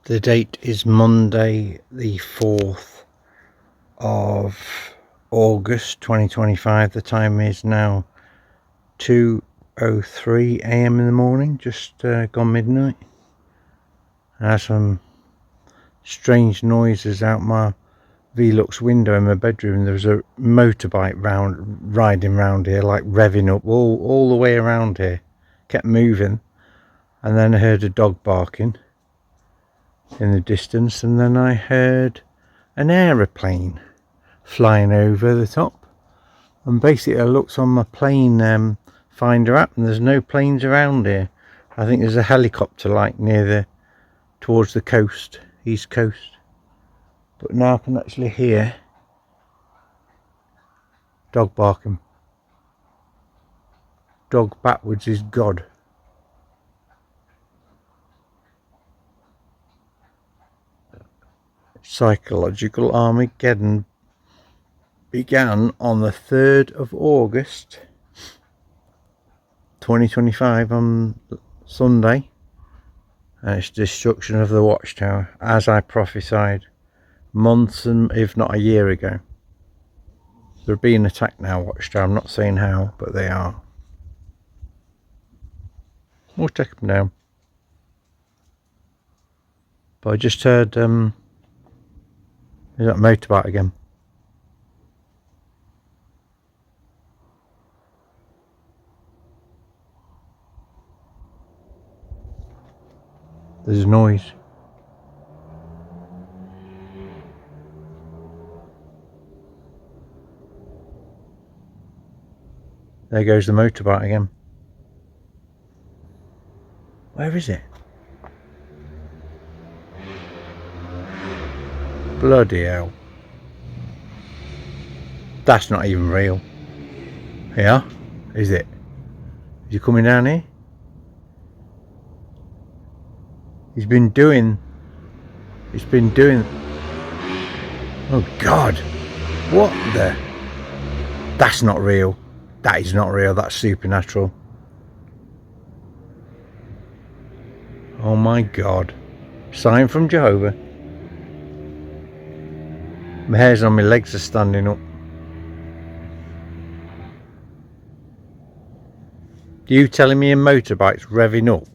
The date is Monday the 4th of August 2025. The time is now 2:03 AM in the morning, just gone midnight. I had some strange noises out my Velux window in my bedroom. There was a motorbike riding round here, like revving up all the way around here, kept moving, and then I heard a dog barking in the distance, and then I heard an aeroplane flying over the top, and basically I looked on my plane finder app and there's no planes around here. I think there's a helicopter like towards the coast, east coast, but now I can actually hear dog barking. Dog backwards is God. Psychological Armageddon began on the 3rd of August 2025 on Sunday, and it's destruction of the Watchtower, as I prophesied months and if not a year ago. They're being attacked now, Watchtower. I'm not saying how, but they are. We'll take them down. But I just heard there's that motorbike again. There's a noise. There goes the motorbike again. Where is it? Bloody hell. That's not even real. Yeah? Is it? Is he coming down here? He's been doing... Oh God. What the... That's not real. That is not real. That's supernatural. Oh my God. Sign from Jehovah. My hairs on my legs are standing up. You telling me a motorbike's revving up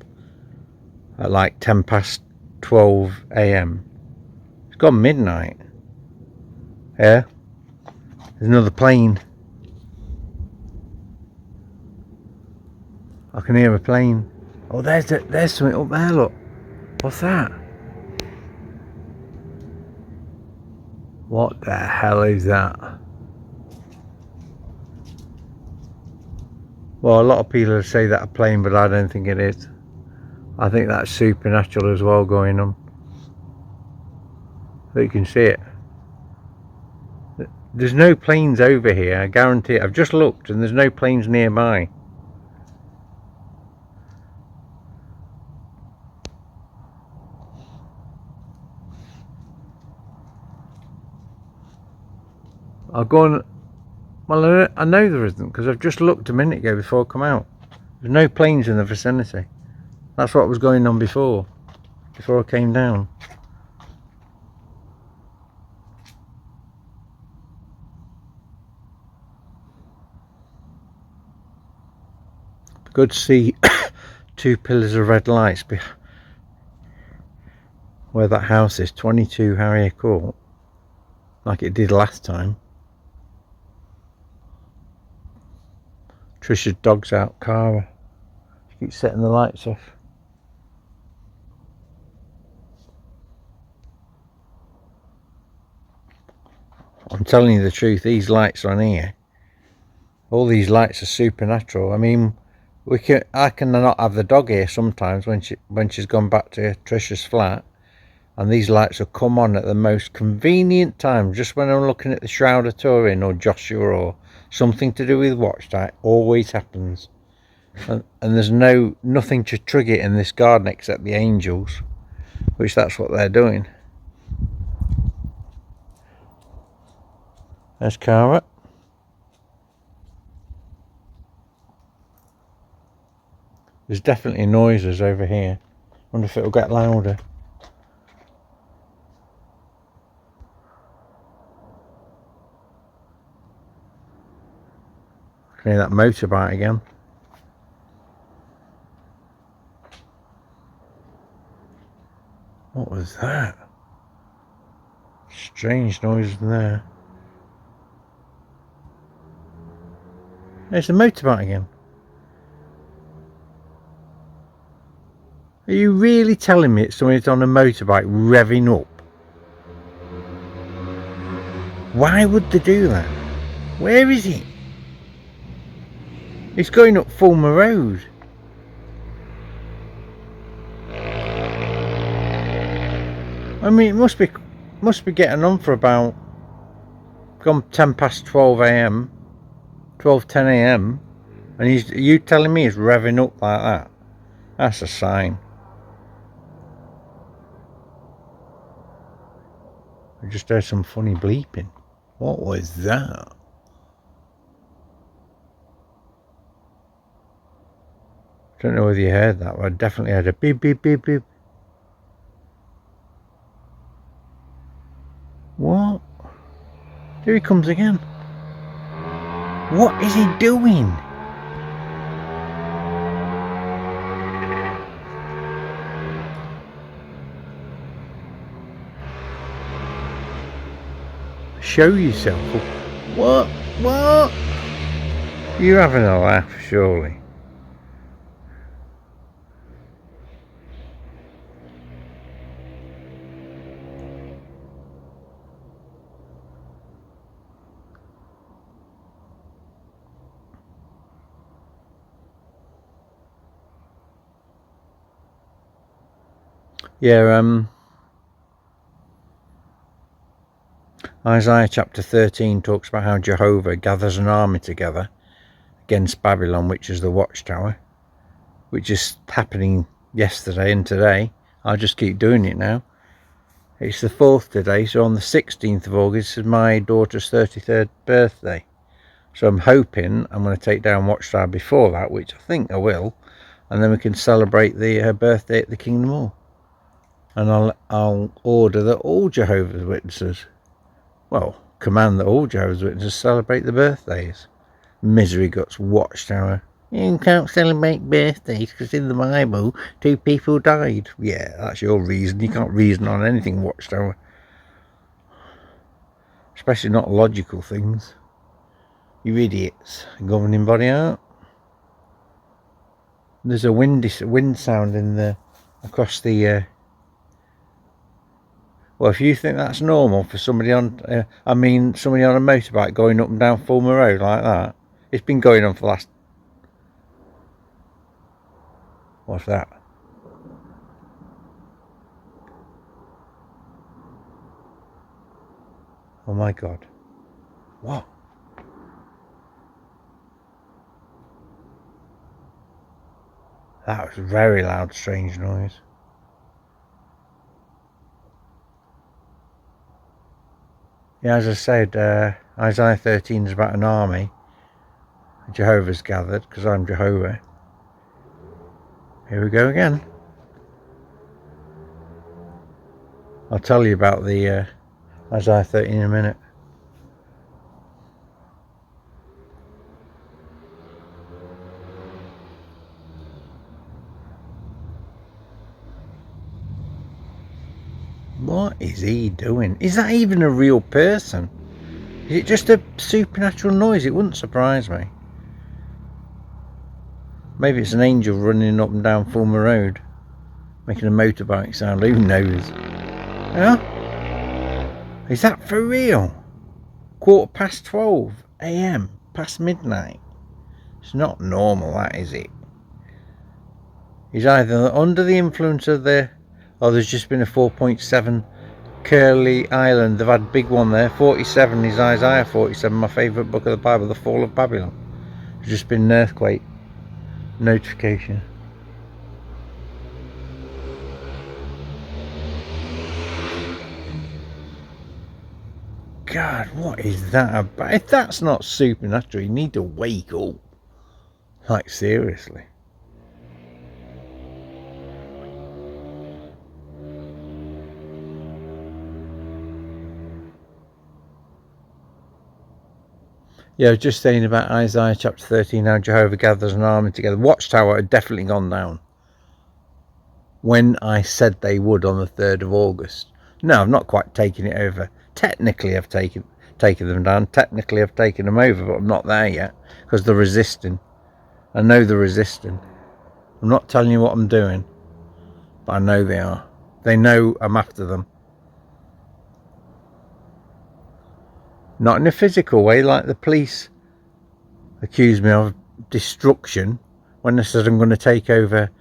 at like 12 AM? It's gone midnight. Yeah? There's another plane. I can hear a plane. Oh, there's something up there, look. What's that? What the hell is that? Well, a lot of people say that a plane, but I don't think it is. I think that's supernatural as well going on. But you can see it. There's no planes over here, I guarantee it. I've just looked and there's no planes nearby. I'll go on. Well, I know there isn't, because I've just looked a minute ago before I come out. There's no planes in the vicinity. That's what was going on before I came down. Good to see two pillars of red lights where that house is, 22 Harrier Court, like it did last time. Trisha's dog's out, Cara. She keeps setting the lights off. I'm telling you the truth, these lights on here, all these lights are supernatural. I mean, I can not have the dog here sometimes when she's gone back to Trisha's flat, and these lights will come on at the most convenient time, just when I'm looking at the Shroud of Turin or Joshua or something to do with Watchtower. It always happens, and there's nothing to trigger it in this garden except the angels, which that's what they're doing. There's Cara. There's definitely noises over here. Wonder if it'll get louder. Maybe that motorbike again. What was that? Strange noise in there. There's the motorbike again. Are you really telling me it's somebody's on a motorbike revving up? Why would they do that? Where is it? It's going up Fulmer Road. I mean, it must be getting on for about gone 10 past 12 a.m. 12:10 a.m. and you telling me he's revving up like that? That's a sign. I just heard some funny bleeping. What was that? I don't know whether you heard that, but I definitely heard a beep beep beep beep. What? Here he comes again. What is he doing? Show yourself. What? What? You're having a laugh, surely. Yeah, Isaiah chapter 13 talks about how Jehovah gathers an army together against Babylon, which is the Watchtower, which is happening yesterday and today. I'll just keep doing it now. It's the 4th today, so on the 16th of August is my daughter's 33rd birthday. So I'm hoping I'm going to take down Watchtower before that, which I think I will, and then we can celebrate her birthday at the Kingdom Hall. And I'll order that all Jehovah's Witnesses, well, command that all Jehovah's Witnesses celebrate the birthdays. Misery Guts Watchtower. You can't celebrate birthdays because in the Bible 2 people died. Yeah, that's your reason. You can't reason on anything, Watchtower. Especially not logical things. You idiots. Governing body out. There's a wind sound across the well, if you think that's normal for somebody on somebody on a motorbike going up and down Fulmer Road like that, it's been going on for the last... What's that? Oh my God. What? That was a very loud, strange noise. Yeah, as I said, Isaiah 13 is about an army. Jehovah's gathered, because I'm Jehovah. Here we go again. I'll tell you about the Isaiah 13 in a minute. What is he doing? Is that even a real person? Is it just a supernatural noise? It wouldn't surprise me. Maybe it's an angel running up and down Fulmer Road, making a motorbike sound. Who knows? Yeah? Is that for real? 12:15 a.m. past midnight. It's not normal, that is it? He's either under the influence of there's just been a 4.7 Curly Island. They've had a big one there. 47 is Isaiah 47, my favourite book of the Bible, the fall of Babylon. There's just been an earthquake notification. God, what is that about? If that's not supernatural, you need to wake up. Like, seriously. Yeah, just saying about Isaiah chapter 13, now Jehovah gathers an army together. Watchtower had definitely gone down when I said they would on the 3rd of August. No, I've not quite taken it over. Technically, I've taken them down. Technically, I've taken them over, but I'm not there yet because they're resisting. I know they're resisting. I'm not telling you what I'm doing, but I know they are. They know I'm after them. Not in a physical way, like the police accuse me of destruction when I said I'm going to take over,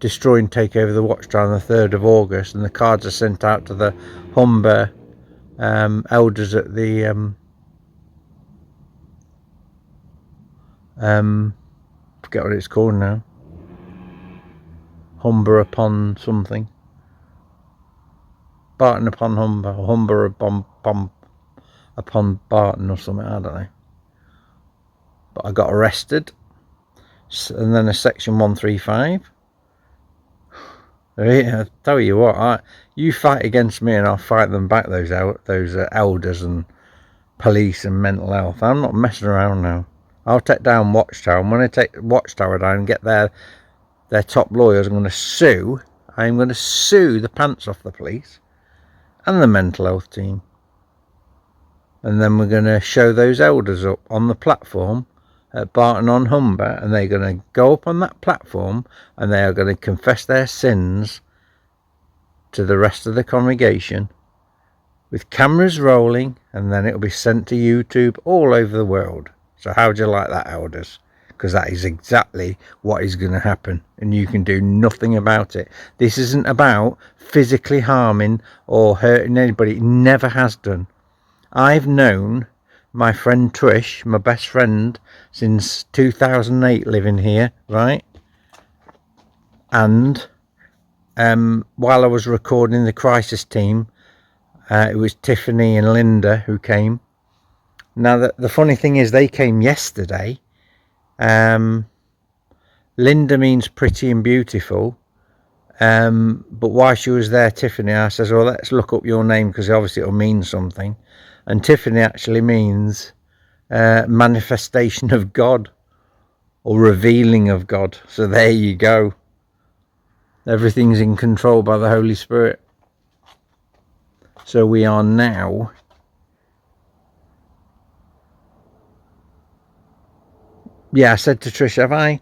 destroy and take over the Watchtower on the 3rd of August, and the cards are sent out to the Humber elders at the forget what it's called now, Humber upon something, Barton upon Humber, or Humber upon Barton or something, I don't know. But I got arrested, and then a section 135. I tell you what, you fight against me and I'll fight them back, those elders and police and mental health. I'm not messing around now. I'll take down Watchtower, and when I take Watchtower down and get their top lawyers, I'm going to sue. I'm going to sue the pants off the police and the mental health team. And then we're going to show those elders up on the platform at Barton on Humber, and they're going to go up on that platform and they are going to confess their sins to the rest of the congregation with cameras rolling, and then it'll be sent to YouTube all over the world. So how do you like that, elders? Because that is exactly what is going to happen, and you can do nothing about it. This isn't about physically harming or hurting anybody. It never has done. I've known my friend Trish, my best friend, since 2008 living here, right? And while I was recording the crisis team, it was Tiffany and Linda who came. Now, the funny thing is, they came yesterday. Linda means pretty and beautiful. But while she was there, Tiffany, I says, well, let's look up your name because obviously it'll mean something. And Tiffany actually means manifestation of God or revealing of God. So there you go. Everything's in control by the Holy Spirit. So we are now I said to Trish, have I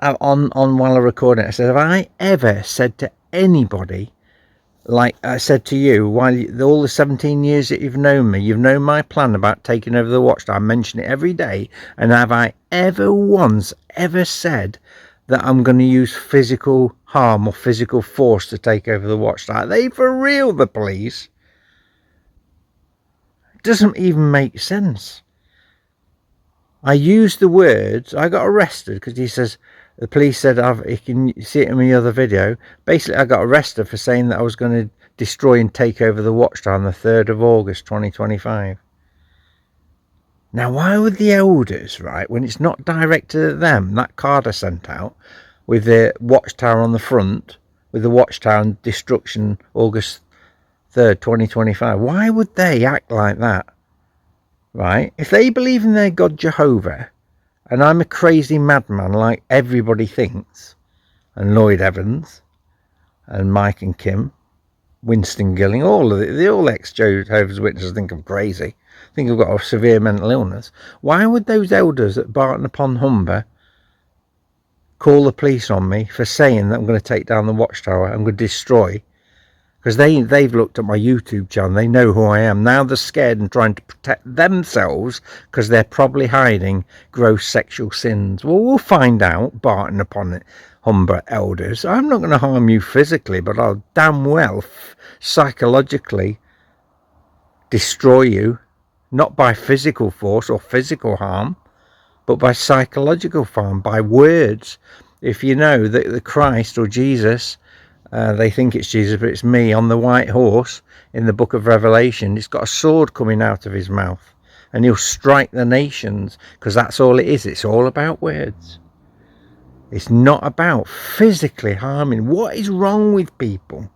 on while I record it, I said, have I ever said to anybody, like I said to you, all the 17 years that you've known me, you've known my plan about taking over the Watchtower, I mention it every day, and have I ever once ever said that I'm going to use physical harm or physical force to take over the Watchtower? Are they for real, the police? It doesn't even make sense. I used the words, I got arrested because he says, the police said, you can see it in my other video. Basically, I got arrested for saying that I was going to destroy and take over the Watchtower on the 3rd of August 2025. Now, why would the elders, right, when it's not directed at them, that card I sent out with the Watchtower on the front, with the Watchtower and destruction August 3rd, 2025, why would they act like that? Right? If they believe in their God Jehovah, and I'm a crazy madman like everybody thinks, and Lloyd Evans, and Mike and Kim, Winston Gilling, all ex-Jehovah's Witnesses think I'm crazy, think I've got a severe mental illness. Why would those elders at Barton upon Humber call the police on me for saying that I'm going to take down the Watchtower, I'm going to destroy? Because they've looked at my YouTube channel, they know who I am. Now they're scared and trying to protect themselves because they're probably hiding gross sexual sins. Well, we'll find out, Barton upon Humber elders. I'm not going to harm you physically, but I'll damn well psychologically destroy you, not by physical force or physical harm, but by psychological harm, by words. If you know that the Christ or Jesus, they think it's Jesus, but it's me on the white horse in the book of Revelation. It's got a sword coming out of his mouth, and he'll strike the nations, because that's all it is. It's all about words. It's not about physically harming. What is wrong with people?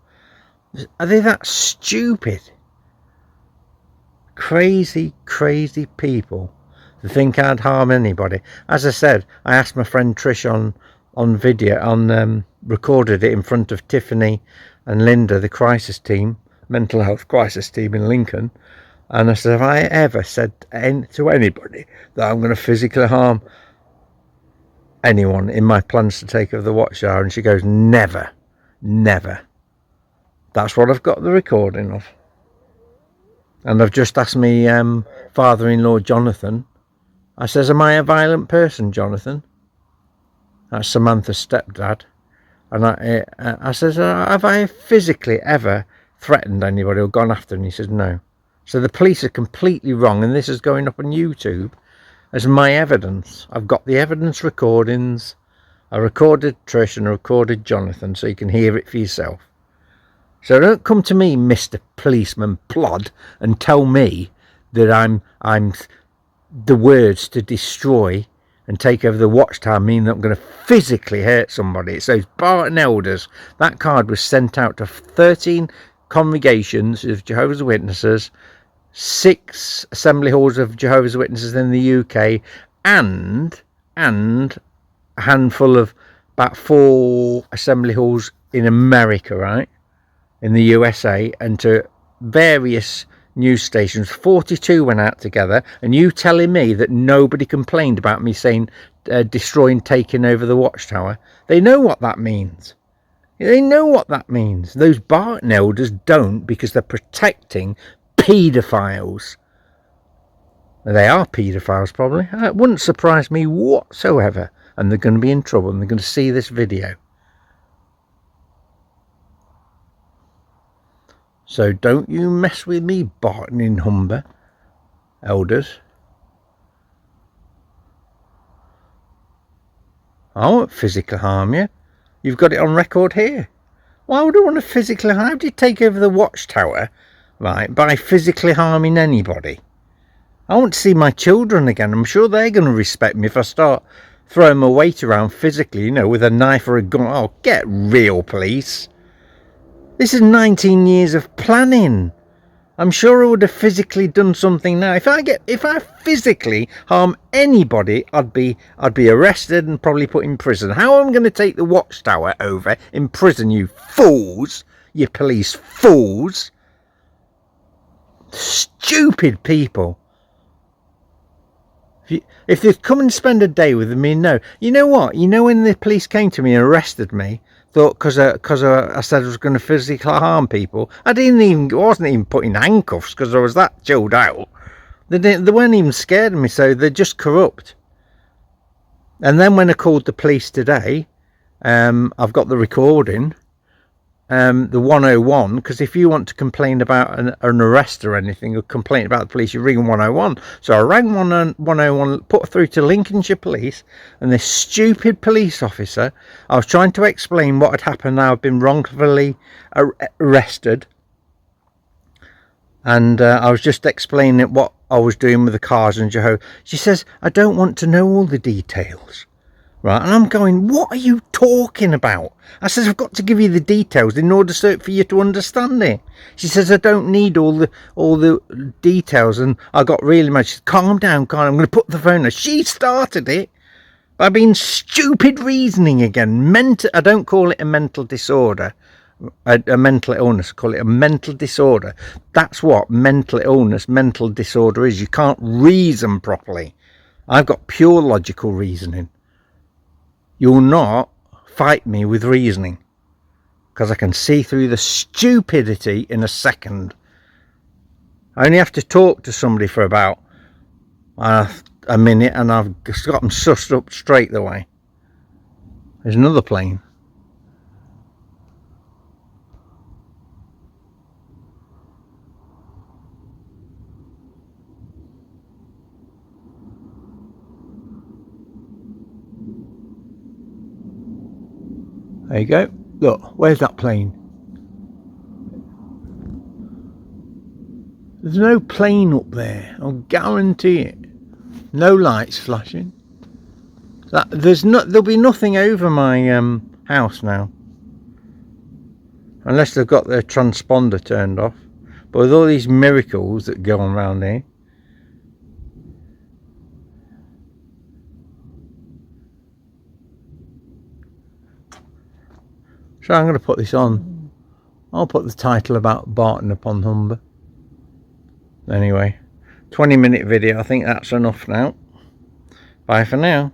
Are they that stupid? Crazy, crazy people to think I'd harm anybody. As I said, I asked my friend Trish on video, recorded it in front of Tiffany and Linda, the crisis team, mental health crisis team in Lincoln. And I said, have I ever said to anybody that I'm going to physically harm anyone in my plans to take over the Watchtower? And she goes, never, never. That's what I've got the recording of. And I've just asked me father-in-law Jonathan. I says, am I a violent person, Jonathan? That's Samantha's stepdad. And I says, have I physically ever threatened anybody or gone after? And he says, no. So the police are completely wrong, and this is going up on YouTube as my evidence. I've got the evidence recordings. I recorded Trish and I recorded Jonathan, so you can hear it for yourself. So don't come to me, Mr. Policeman Plod, and tell me that I'm the words to destroy and take over the Watchtower mean that I'm going to physically hurt somebody. It's those Barton Elders. That card was sent out to 13 congregations of Jehovah's Witnesses, 6 assembly halls of Jehovah's Witnesses in the UK, and a handful of about 4 assembly halls in America, right? In the USA, and to various news stations. 42 went out together, and you telling me that nobody complained about me saying destroying, taking over the Watchtower? They know what that means. They know what that means. Those Barton Elders don't, because they're protecting paedophiles. They are paedophiles, probably. It wouldn't surprise me whatsoever. And they're going to be in trouble, and they're going to see this video. So don't you mess with me, Barton and Humber Elders. I won't physically harm you. You've got it on record here. Why would I want to physically harm? How do you take over the Watchtower, right, by physically harming anybody? I want to see my children again. I'm sure they're going to respect me if I start throwing my weight around physically, you know, with a knife or a gun. Oh, get real, police. This is 19 years of planning. I'm sure I would have physically done something now. If I physically harm anybody, I'd be arrested and probably put in prison. How am I going to take the Watchtower over in prison, you fools? You police fools. Stupid people. If they'd come and spend a day with me, no. You know what? You know when the police came to me and arrested me, thought because I said I was going to physically harm people, I wasn't even put in handcuffs because I was that chilled out. They weren't even scared of me, so they're just corrupt. And then when I called the police today, I've got the recording, the 101, because if you want to complain about an arrest or anything, or complain about the police, you ring 101. So I rang 101, put through to Lincolnshire Police, and this stupid police officer, I was trying to explain what had happened. Now I've been wrongfully arrested, and I was just explaining what I was doing with the cars and Jehovah. She says, I don't want to know all the details. Right, and I'm going, what are you talking about? I says, I've got to give you the details in order for you to understand it. She says, I don't need all the details. And I got really mad. She said, calm down, I'm going to put the phone down. She started it by being stupid reasoning again. I don't call it a mental disorder, a mental illness. I call it a mental disorder. That's what mental illness, mental disorder is. You can't reason properly. I've got pure logical reasoning. You'll not fight me with reasoning, because I can see through the stupidity in a second. I only have to talk to somebody for about a minute, and I've got them sussed up straight away. There's another plane. There you go. Look, where's that plane? There's no plane up there. I'll guarantee it. No lights flashing. There'll be nothing over my house now, unless they've got their transponder turned off. But with all these miracles that go on around here, so I'm going to put this on. I'll put the title about Barton upon Humber. Anyway, 20-minute video. I think that's enough now. Bye for now.